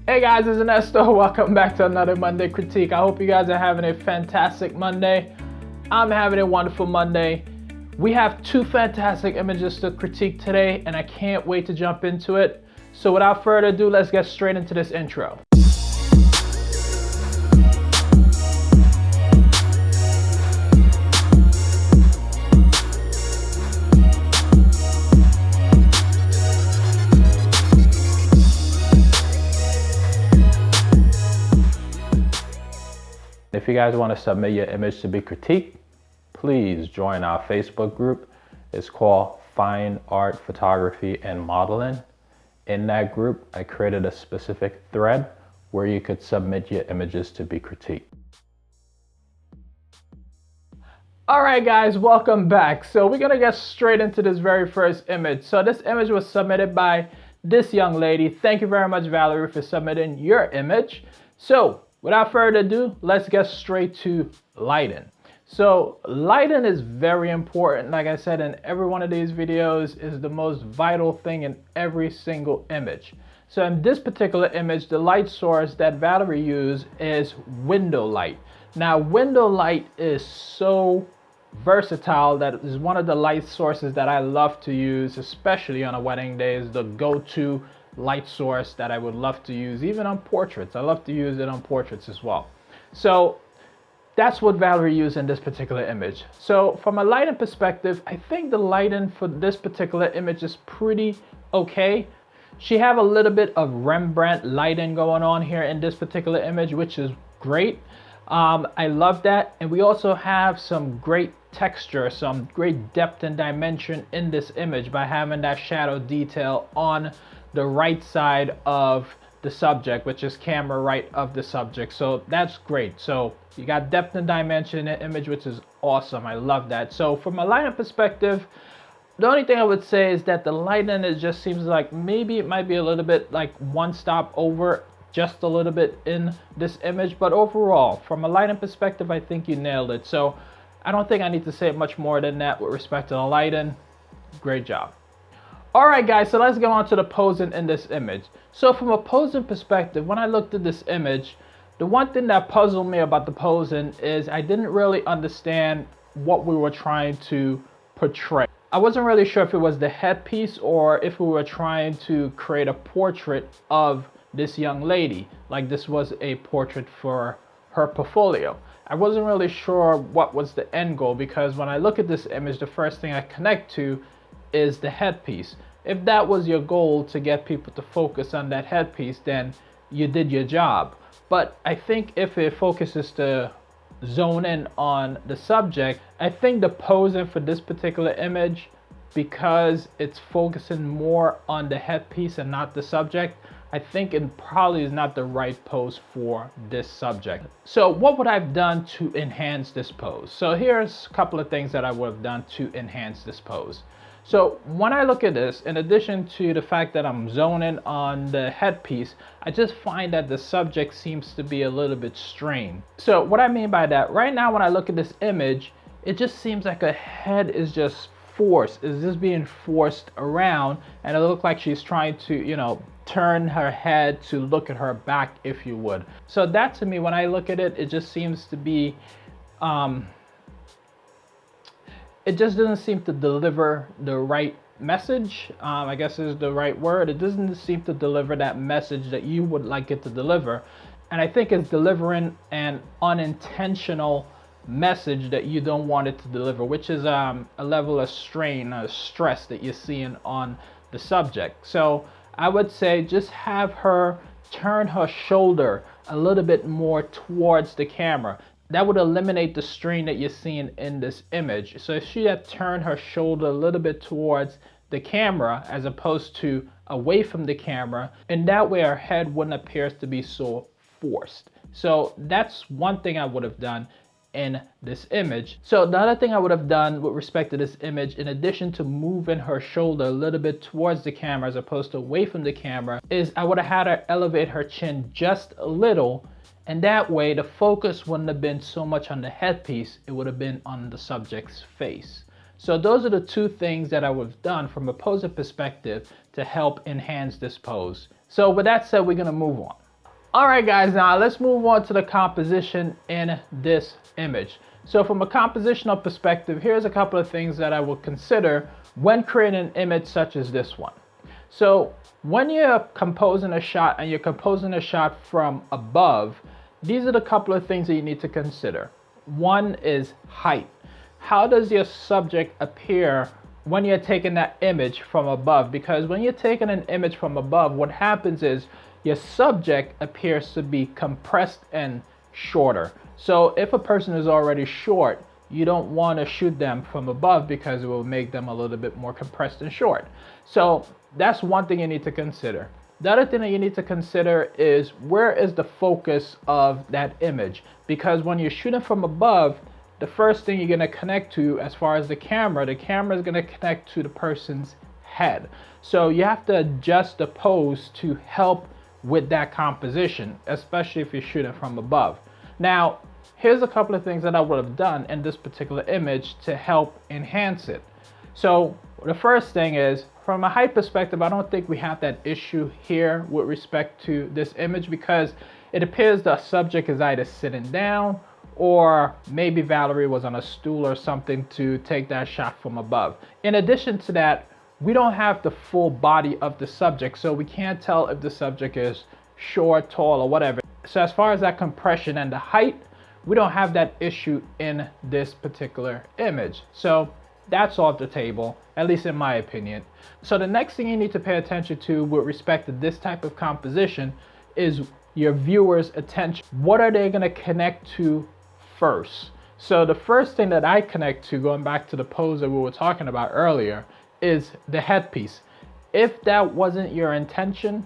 Hey guys, it's Ernesto. Welcome back to another Monday critique. I hope you guys are having a fantastic Monday. I'm having a wonderful Monday. We have two fantastic images to critique today, and I can't wait to jump into it. So without further ado, let's get straight into this intro. If you guys want to submit your image to be critiqued, please join our Facebook group. It's called Fine Art Photography and Modeling. In that group, I created a specific thread where you could submit your images to be critiqued. All right, guys, welcome back. So we're gonna get straight into this very first image. So this image was submitted by this young lady. Thank you very much, Valerie, for submitting your image. So without further ado, let's get straight to lighting. So lighting is very important. Like I said, in every one of these videos is the most vital thing in every single image. So in this particular image, the light source that Valerie used is window light. Now, window light is so versatile. That is one of the light sources that I love to use, especially on a wedding day. Is the go-to light source that I would love to use, even on portraits. I love to use it on portraits as well. So that's what Valerie used in this particular image. So from a lighting perspective, I think the lighting for this particular image is pretty okay. She have a little bit of Rembrandt lighting going on here in this particular image, which is great. I love that. And we also have some great texture, some great depth and dimension in this image by having that shadow detail on the right side of the subject, which is camera right of the subject. So that's great. So you got depth and dimension in the image, which is awesome. I love that. So from a lighting perspective, the only thing I would say is that the lighting, it just seems like maybe it might be a little bit like one stop over just a little bit in this image. But overall, from a lighting perspective, I think you nailed it. So I don't think I need to say much more than that with respect to the lighting. Great job. All right, guys, so let's get on to the posing in this image. So from a posing perspective, when I looked at this image, the one thing that puzzled me about the posing is I didn't really understand what we were trying to portray. I wasn't really sure if it was the headpiece or if we were trying to create a portrait of this young lady, like this was a portrait for her portfolio. I wasn't really sure what was the end goal, because when I look at this image, the first thing I connect to is the headpiece. If that was your goal, to get people to focus on that headpiece, then you did your job. But I think if it focuses to zone in on the subject, I think the posing for this particular image, because it's focusing more on the headpiece and not the subject, I think it probably is not the right pose for this subject. So what would I have done to enhance this pose? So here's a couple of things that I would have done to enhance this pose. So when I look at this, in addition to the fact that I'm zoning on the headpiece, I just find that the subject seems to be a little bit strained. So what I mean by that, right now when I look at this image, it just seems like her head is just forced, is just being forced around, and it looks like she's trying to, turn her head to look at her back, if you would. So that, to me, when I look at it, it just seems to be it just doesn't seem to deliver the right message. I guess is the right word. It doesn't seem to deliver that message that you would like it to deliver. And I think it's delivering an unintentional message that you don't want it to deliver, which is a level of strain or stress that you're seeing on the subject. So I would say just have her turn her shoulder a little bit more towards the camera. That would eliminate the strain that you're seeing in this image. So if she had turned her shoulder a little bit towards the camera as opposed to away from the camera, and that way her head wouldn't appear to be so forced. So that's one thing I would have done in this image. So the other thing I would have done with respect to this image, in addition to moving her shoulder a little bit towards the camera as opposed to away from the camera, is I would have had her elevate her chin just a little. And that way the focus wouldn't have been so much on the headpiece, it would have been on the subject's face. So those are the two things that I would have done from a posing perspective to help enhance this pose. So with that said, we're gonna move on. All right, guys, now let's move on to the composition in this image. So from a compositional perspective, here's a couple of things that I will consider when creating an image such as this one. So when you're composing a shot and you're composing a shot from above, these are the couple of things that you need to consider. One is height. How does your subject appear when you're taking that image from above? Because when you're taking an image from above, what happens is your subject appears to be compressed and shorter. So if a person is already short, you don't want to shoot them from above because it will make them a little bit more compressed and short. So that's one thing you need to consider. The other thing that you need to consider is where is the focus of that image? Because when you're shooting from above, the first thing you're going to connect to as far as the camera is going to connect to the person's head. So you have to adjust the pose to help with that composition, especially if you're shooting from above. Now, here's a couple of things that I would have done in this particular image to help enhance it. So the first thing is, from a height perspective, I don't think we have that issue here with respect to this image because it appears the subject is either sitting down or maybe Valerie was on a stool or something to take that shot from above. In addition to that, we don't have the full body of the subject, so we can't tell if the subject is short, tall, or whatever. So as far as that compression and the height, we don't have that issue in this particular image. So that's off the table, at least in my opinion. So the next thing you need to pay attention to with respect to this type of composition is your viewer's attention. What are they going to connect to first? So the first thing that I connect to, going back to the pose that we were talking about earlier, is the headpiece. If that wasn't your intention,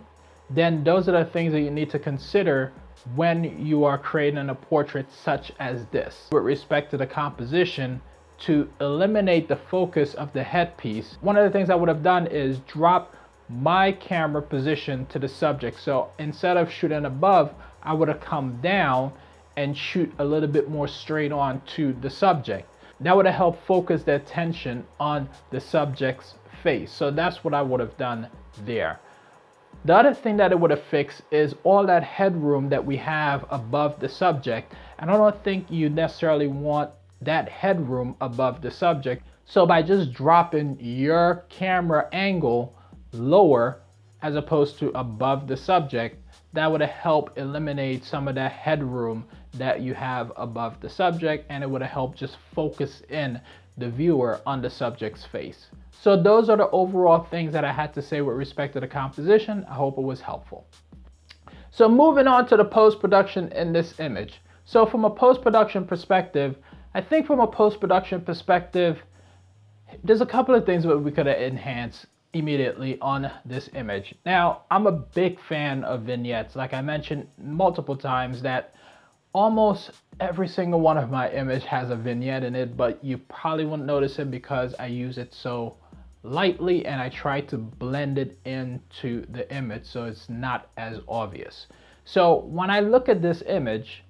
then those are the things that you need to consider when you are creating a portrait such as this. With respect to the composition, to eliminate the focus of the headpiece, one of the things I would have done is drop my camera position to the subject. So instead of shooting above, I would have come down and shoot a little bit more straight on to the subject. That would have helped focus the attention on the subject's face. So that's what I would have done there. The other thing that it would have fixed is all that headroom that we have above the subject. And I don't think you necessarily want that headroom above the subject. So by just dropping your camera angle lower as opposed to above the subject, that would have helped eliminate some of that headroom that you have above the subject, and it would have helped just focus in the viewer on the subject's face. So those are the overall things that I had to say with respect to the composition. I hope it was helpful. So moving on to the post-production in this image. So from a post-production perspective, I think from a post-production perspective, there's a couple of things that we could have enhanced immediately on this image. Now, I'm a big fan of vignettes. Like I mentioned multiple times that almost every single one of my image has a vignette in it, but you probably won't notice it because I use it so lightly and I try to blend it into the image so it's not as obvious. So when I look at this image,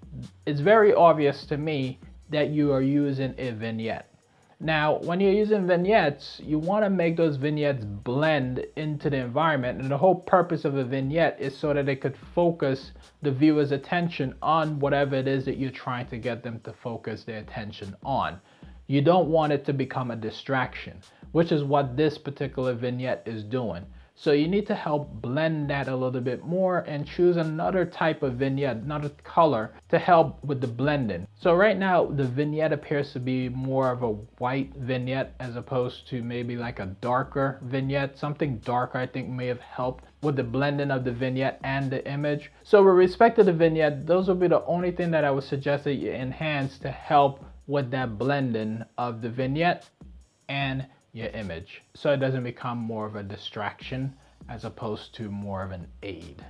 it's very obvious to me that you are using a vignette. Now, when you're using vignettes, you want to make those vignettes blend into the environment. And the whole purpose of a vignette is so that it could focus the viewer's attention on whatever it is that you're trying to get them to focus their attention on. You don't want it to become a distraction, which is what this particular vignette is doing. So you need to help blend that a little bit more and choose another type of vignette, another color to help with the blending. So right now the vignette appears to be more of a white vignette as opposed to maybe like a darker vignette. Something darker I think may have helped with the blending of the vignette and the image. So with respect to the vignette, those will be the only thing that I would suggest that you enhance to help with that blending of the vignette and your image, so it doesn't become more of a distraction as opposed to more of an aid.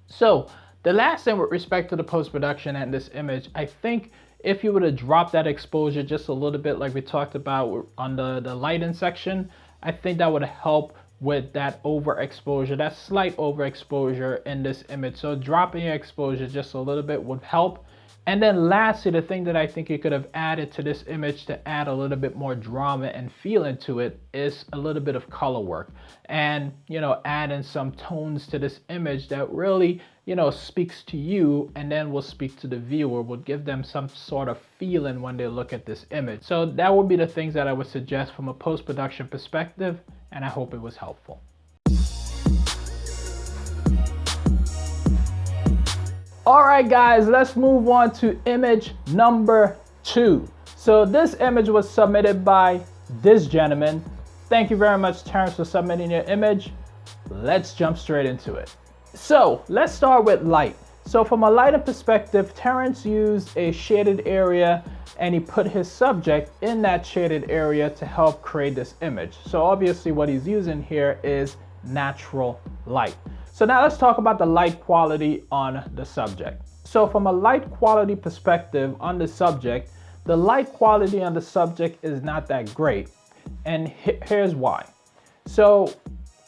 So the last thing with respect to the post-production and this image, I think if you were to drop that exposure just a little bit like we talked about on the lighting section, I think that would help with that overexposure, that slight overexposure in this image. So dropping your exposure just a little bit would help And then lastly, the thing that I think you could have added to this image to add a little bit more drama and feel into it is a little bit of color work, and add in some tones to this image that really speaks to you, and then will speak to the viewer, will give them some sort of feeling when they look at this image. So that would be the things that I would suggest from a post-production perspective, and I hope it was helpful. All right, guys, let's move on to image number 2. So this image was submitted by this gentleman. Thank you very much, Terrence, for submitting your image. Let's jump straight into it. So let's start with light. So from a lighting perspective, Terrence used a shaded area and he put his subject in that shaded area to help create this image. So obviously what he's using here is natural light. So now let's talk about the light quality on the subject. So from a light quality perspective on the subject, the light quality on the subject is not that great. And here's why. So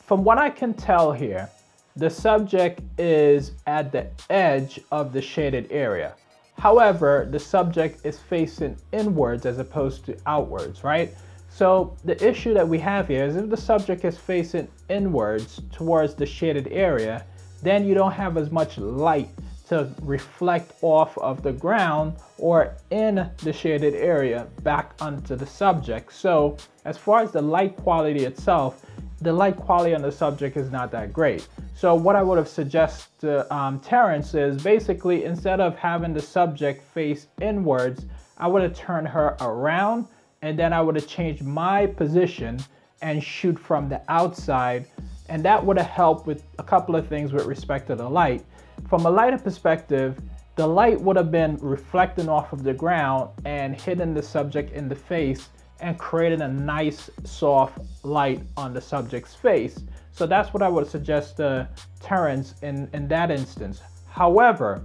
from what I can tell here, the subject is at the edge of the shaded area. However, the subject is facing inwards as opposed to outwards, right? So the issue that we have here is if the subject is facing inwards towards the shaded area, then you don't have as much light to reflect off of the ground or in the shaded area back onto the subject. So as far as the light quality itself, the light quality on the subject is not that great. So what I would have suggested to Terrence is basically, instead of having the subject face inwards, I would have turned her around, and then I would have changed my position and shoot from the outside. And that would have helped with a couple of things with respect to the light. From a lighting perspective, the light would have been reflecting off of the ground and hitting the subject in the face and creating a nice soft light on the subject's face. So that's what I would suggest to Terrence in that instance. However,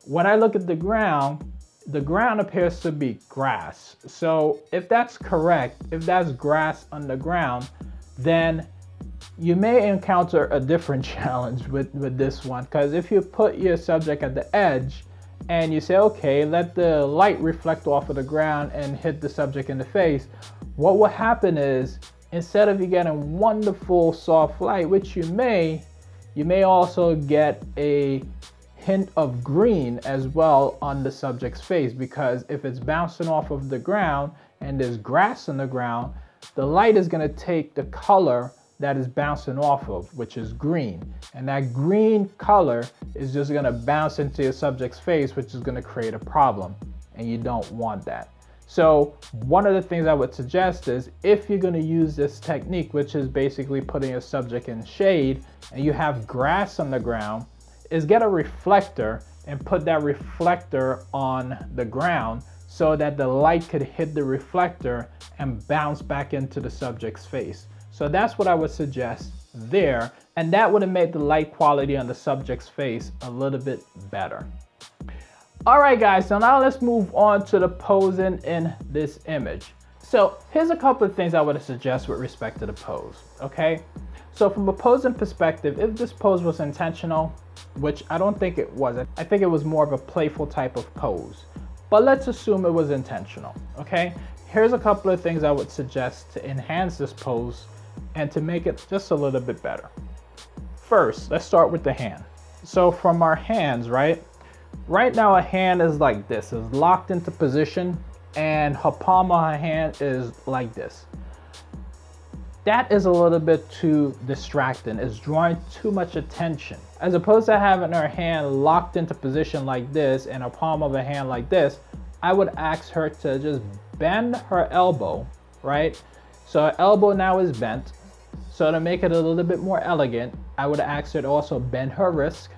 when I look at the ground appears to be grass. So if that's correct, if that's grass on the ground, then you may encounter a different challenge with this one. Because if you put your subject at the edge and you say, okay, let the light reflect off of the ground and hit the subject in the face, what will happen is, instead of you getting wonderful soft light, which you may also get a hint of green as well on the subject's face, because if it's bouncing off of the ground and there's grass on the ground, the light is going to take the color that is bouncing off of, which is green, and that green color is just going to bounce into your subject's face, which is going to create a problem, and you don't want that. So one of the things I would suggest is, if you're going to use this technique, which is basically putting your subject in shade and you have grass on the ground, is get a reflector and put that reflector on the ground so that the light could hit the reflector and bounce back into the subject's face. So that's what I would suggest there, and that would have made the light quality on the subject's face a little bit better. All right, guys, so now let's move on to the posing in this image. So here's a couple of things I would suggest with respect to the pose, okay? So from a posing perspective, if this pose was intentional, which I don't think it was, I think it was more of a playful type of pose, but let's assume it was intentional, okay? Here's a couple of things I would suggest to enhance this pose and to make it just a little bit better. First, let's start with the hand. So from our hands, right now a hand is like this, is locked into position, and her palm of her hand is like this. That is a little bit too distracting. It's drawing too much attention. As opposed to having her hand locked into position like this and her palm of her hand like this, I would ask her to just bend her elbow, right? So her elbow now is bent. So to make it a little bit more elegant, I would ask her to also bend her wrist,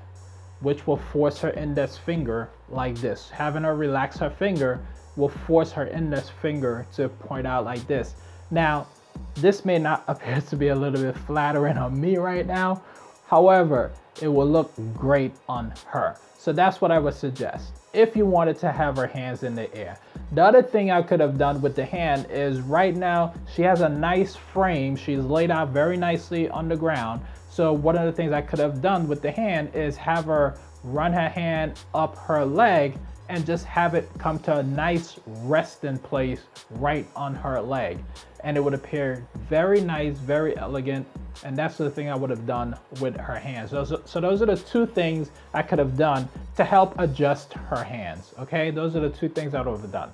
which will force her index finger like this. Having her relax her finger will force her index finger to point out like this. Now, this may not appear to be a little bit flattering on me right now. However, it will look great on her. So that's what I would suggest if you wanted to have her hands in the air. The other thing I could have done with the hand is, right now she has a nice frame. She's laid out very nicely on the ground. So one of the things I could have done with the hand is have her run her hand up her leg and just have it come to a nice resting place right on her leg. And it would appear very nice, very elegant. And that's the thing I would have done with her hands. So those are the two things I could have done to help adjust her hands, okay? Those are the two things I would have done.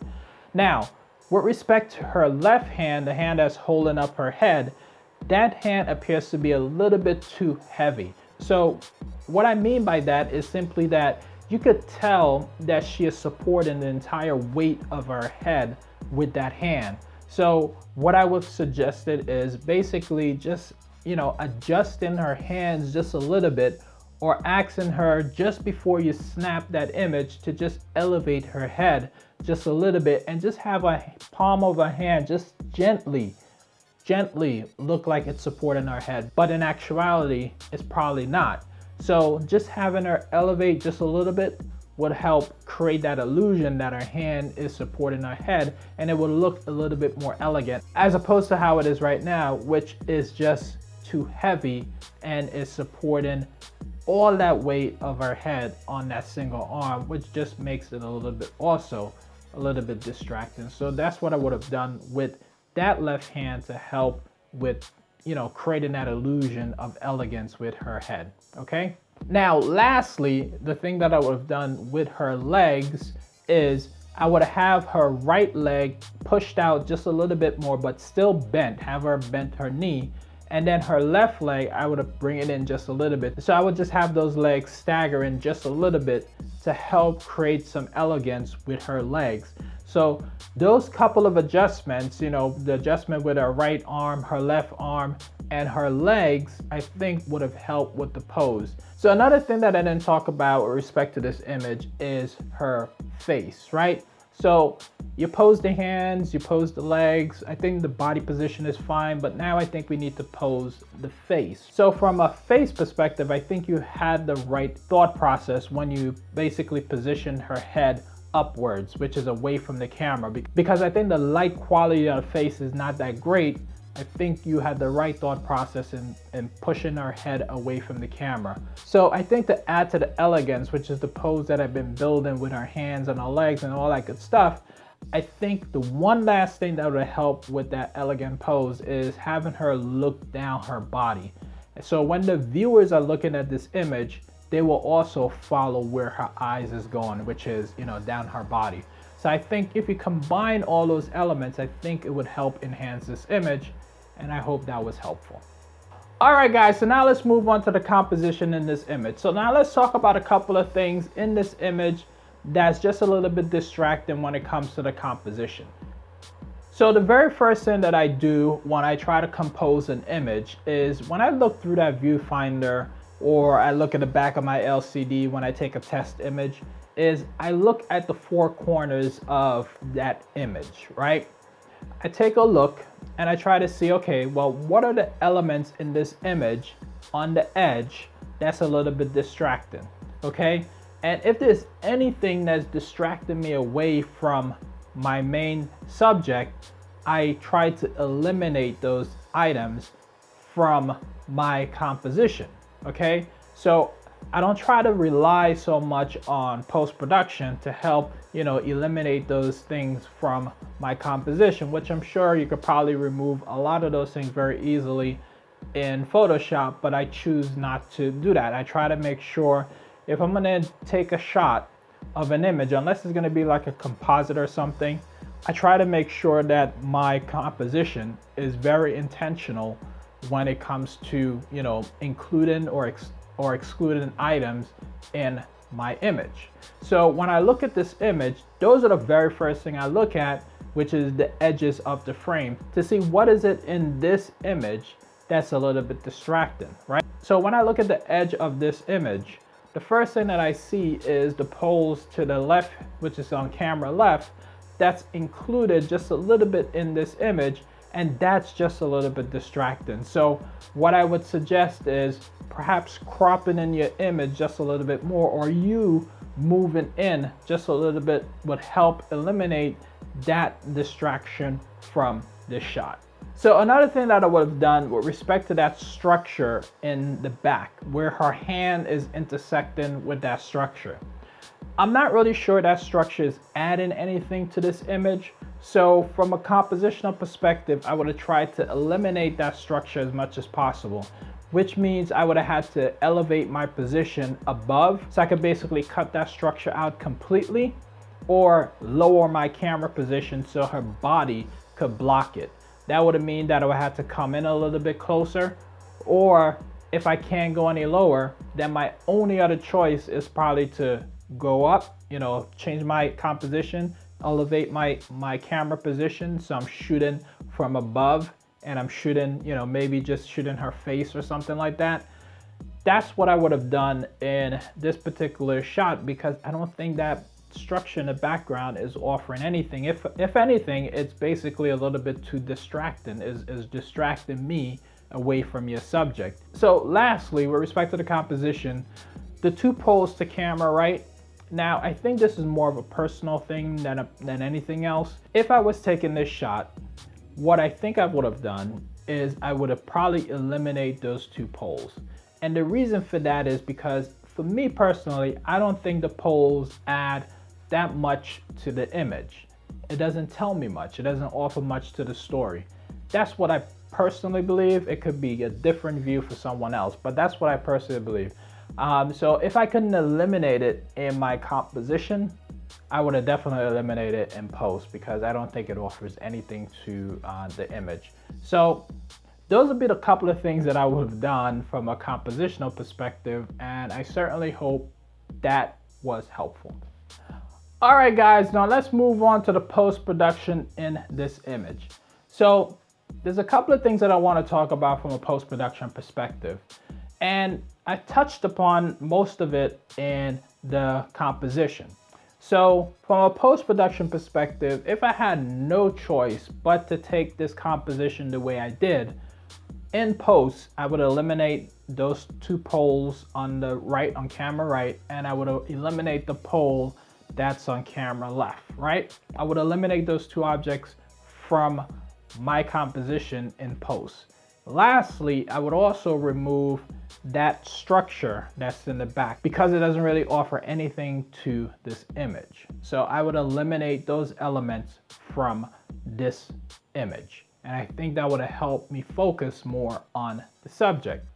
Now, with respect to her left hand, the hand that's holding up her head, that hand appears to be a little bit too heavy. So what I mean by that is simply that you could tell that she is supporting the entire weight of her head with that hand. So what I would suggest it is basically just, adjusting her hands just a little bit, or asking her just before you snap that image to just elevate her head just a little bit and just have a palm of her hand just gently look like it's supporting her head, but in actuality it's probably not. So just having her elevate just a little bit would help create that illusion that her hand is supporting her head, and it would look a little bit more elegant as opposed to how it is right now, which is just too heavy and is supporting all that weight of her head on that single arm, which just makes it a little bit distracting. So that's what I would have done with that left hand to help with, creating that illusion of elegance with her head, okay? Now, lastly, the thing that I would have done with her legs is I would have her right leg pushed out just a little bit more, but still bent, have her bent her knee. And then her left leg, I would bring it in just a little bit. So I would just have those legs staggering just a little bit to help create some elegance with her legs. So those couple of adjustments, the adjustment with her right arm, her left arm, and her legs, I think would have helped with the pose. So another thing that I didn't talk about with respect to this image is her face, right? So you pose the hands, you pose the legs. I think the body position is fine, but now I think we need to pose the face. So from a face perspective, I think you had the right thought process when you basically positioned her head upwards, which is away from the camera, because I think the light quality of the face is not that great. I think you had the right thought process in pushing her head away from the camera. So I think to add to the elegance, which is the pose that I've been building with her hands and her legs and all that good stuff, I think the one last thing that would help with that elegant pose is having her look down her body. So when the viewers are looking at this image, they will also follow where her eyes is going, which is, down her body. So I think if you combine all those elements, I think it would help enhance this image, and I hope that was helpful. All right, guys, so now let's move on to the composition in this image. So now let's talk about a couple of things in this image that's just a little bit distracting when it comes to the composition. So the very first thing that I do when I try to compose an image is when I look through that viewfinder, or I look at the back of my LCD when I take a test image, is I look at the four corners of that image, right? I take a look and I try to see, okay, well, what are the elements in this image on the edge that's a little bit distracting, okay? And if there's anything that's distracting me away from my main subject, I try to eliminate those items from my composition, okay? So I don't try to rely so much on post-production to help, eliminate those things from my composition, which I'm sure you could probably remove a lot of those things very easily in Photoshop, but I choose not to do that. I try to make sure if I'm gonna take a shot of an image, unless it's gonna be like a composite or something, I try to make sure that my composition is very intentional when it comes to, including or excluding items in my image. So when I look at this image, those are the very first thing I look at, which is the edges of the frame, to see what is it in this image that's a little bit distracting, right? So when I look at the edge of this image, the first thing that I see is the poles to the left, which is on camera left, that's included just a little bit in this image, and that's just a little bit distracting. So what I would suggest is perhaps cropping in your image just a little bit more, or you moving in just a little bit would help eliminate that distraction from this shot. So another thing that I would have done with respect to that structure in the back, where her hand is intersecting with that structure, I'm not really sure that structure is adding anything to this image. So from a compositional perspective, I would have tried to eliminate that structure as much as possible, which means I would have had to elevate my position above, so I could basically cut that structure out completely, or lower my camera position so her body could block it. That would have mean that I would have to come in a little bit closer, or if I can't go any lower, then my only other choice is probably to go up, change my composition, elevate my camera position so I'm shooting from above, and I'm shooting, maybe just shooting her face or something like that. That's what I would have done in this particular shot, because I don't think that structure in the background is offering anything. If anything, it's basically a little bit too distracting, is distracting me away from your subject. So lastly, with respect to the composition, the two poles to camera right. Now, I think this is more of a personal thing than anything else. If I was taking this shot, what I think I would have done is I would have probably eliminated those two poles. And the reason for that is because for me personally, I don't think the poles add that much to the image. It doesn't tell me much. It doesn't offer much to the story. That's what I personally believe. It could be a different view for someone else, but that's what I personally believe. So if I couldn't eliminate it in my composition, I would have definitely eliminated it in post, because I don't think it offers anything to the image. So those would be the couple of things that I would have done from a compositional perspective, and I certainly hope that was helpful. All right, guys, now let's move on to the post-production in this image. So there's a couple of things that I want to talk about from a post-production perspective, and I touched upon most of it in the composition. So from a post-production perspective, if I had no choice but to take this composition the way I did, in post, I would eliminate those two poles on the right, on camera right, and I would eliminate the pole that's on camera left, right? I would eliminate those two objects from my composition in post. Lastly, I would also remove that structure that's in the back, because it doesn't really offer anything to this image. So I would eliminate those elements from this image. And I think that would have helped me focus more on the subject.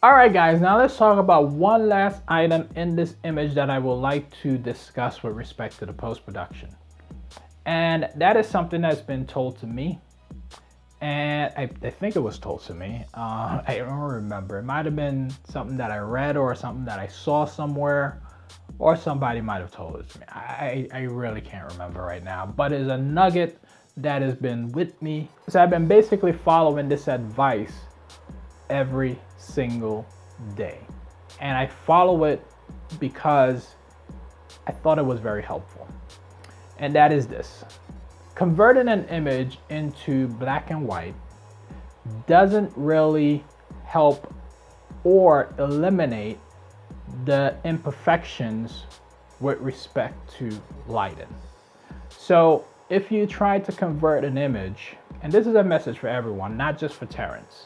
All right, guys, now let's talk about one last item in this image that I would like to discuss with respect to the post-production. And that is something that's been told to me. And I think it was told to me. I don't remember. It might have been something that I read or something that I saw somewhere, or somebody might have told it to me. I really can't remember right now, but it's a nugget that has been with me. So I've been basically following this advice every single day. And I follow it because I thought it was very helpful. And that is this. Converting an image into black and white doesn't really help or eliminate the imperfections with respect to lighting. So if you try to convert an image, and this is a message for everyone, not just for Terrence.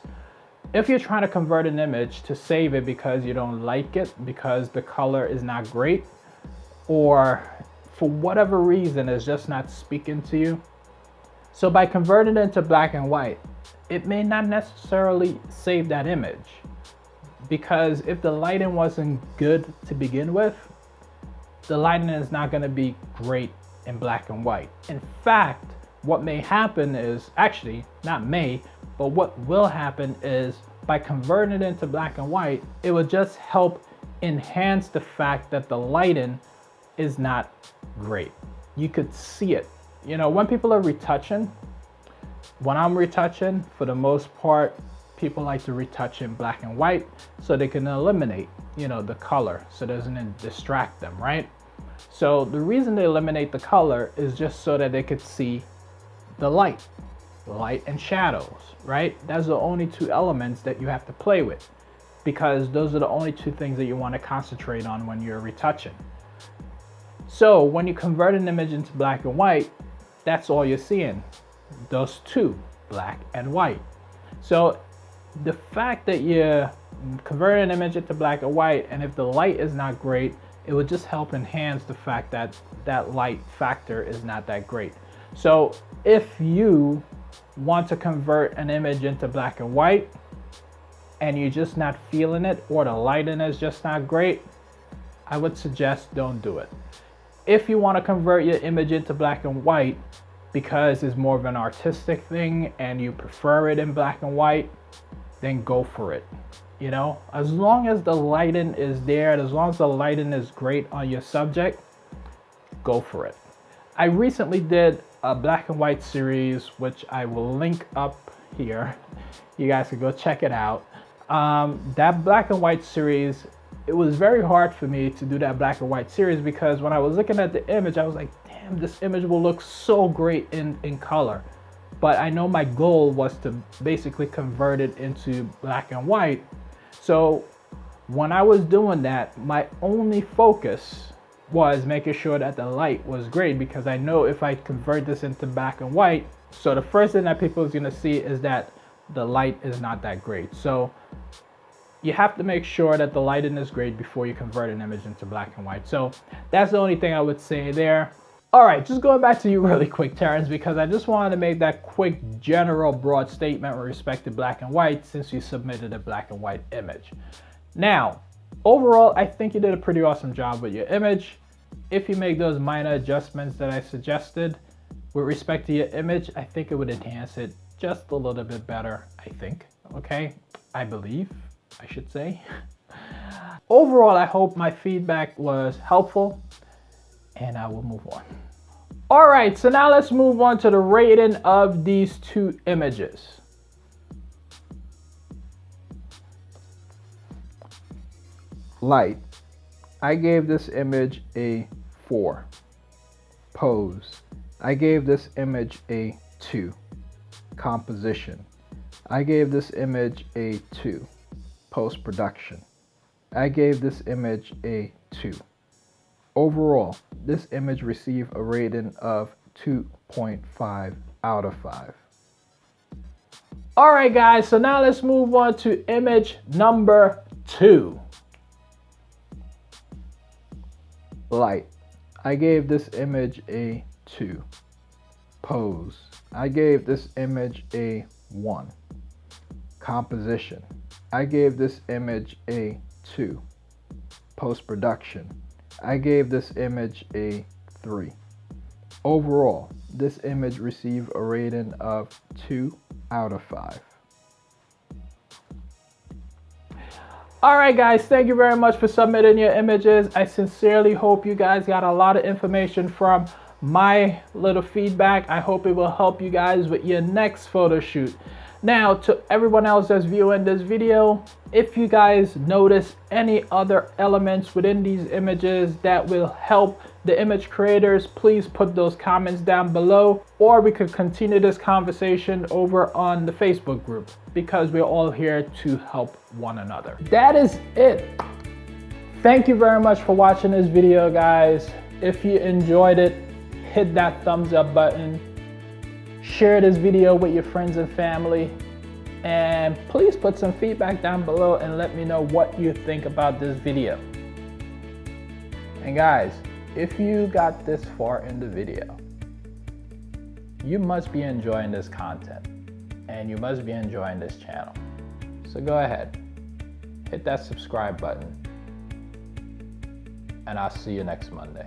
If you're trying to convert an image to save it because you don't like it, because the color is not great, or for whatever reason it's just not speaking to you. So by converting it into black and white, it may not necessarily save that image, because if the lighting wasn't good to begin with, the lighting is not going to be great in black and white. In fact, what may happen is, actually not may, but what will happen is, by converting it into black and white, it will just help enhance the fact that the lighting is not great. You could see it. You know, when people are retouching, when I'm retouching, for the most part, people like to retouch in black and white so they can eliminate, the color, so it doesn't distract them, right? So the reason they eliminate the color is just so that they could see the light and shadows, right? That's the only two elements that you have to play with, because those are the only two things that you want to concentrate on when you're retouching. So when you convert an image into black and white, that's all you're seeing, those two. black and white. So the fact that you convert an image into black and white, and if the light is not great, it would just help enhance the fact that that light factor is not that great. So if you want to convert an image into black and white and you're just not feeling it, or the lighting is just not great, I would suggest don't do it. If you want to convert your image into black and white because it's more of an artistic thing and you prefer it in black and white, then go for it. You know, as long as the lighting is there, as long as the lighting is great on your subject, go for it. I recently did a black and white series, which I will link up here. You guys can go check it out. That black and white series, it was very hard for me to do that black and white series because when I was looking at the image, I was like, damn, this image will look so great in color. But I know my goal was to basically convert it into black and white. So when I was doing that, my only focus was making sure that the light was great, because I know if I convert this into black and white, so the first thing that people is gonna see is that the light is not that great. So you have to make sure that the lighting is great before you convert an image into black and white. So that's the only thing I would say there. All right, just going back to you really quick, Terrence, because I just wanted to make that quick general broad statement with respect to black and white since you submitted a black and white image. Now, overall, I think you did a pretty awesome job with your image. If you make those minor adjustments that I suggested with respect to your image, I think it would enhance it just a little bit better, I think. Okay, I believe, I should say. Overall, I hope my feedback was helpful, and I will move on. All right, so now let's move on to the rating of these two images. Light, I gave this image a 4. Pose, I gave this image a 2. Composition, I gave this image a 2. Post-production, I gave this image a 2. Overall, this image received a rating of 2.5 out of 5. All right, guys, so now let's move on to image number 2. Light, I gave this image a 2. Pose, I gave this image a 1. Composition, I gave this image a 2. Post-production, I gave this image a 3. Overall, this image received a rating of 2 out of 5. All right, guys, thank you very much for submitting your images. I sincerely hope you guys got a lot of information from my little feedback. I hope it will help you guys with your next photo shoot. Now, to everyone else that's viewing this video, if you guys notice any other elements within these images that will help the image creators, please put those comments down below, or we could continue this conversation over on the Facebook group, because we're all here to help one another. That is it. Thank you very much for watching this video, guys. If you enjoyed it, hit that thumbs up button. Share this video with your friends and family, and please put some feedback down below and let me know what you think about this video. And guys, if you got this far in the video, you must be enjoying this content and you must be enjoying this channel. So go ahead, hit that subscribe button, and I'll see you next Monday.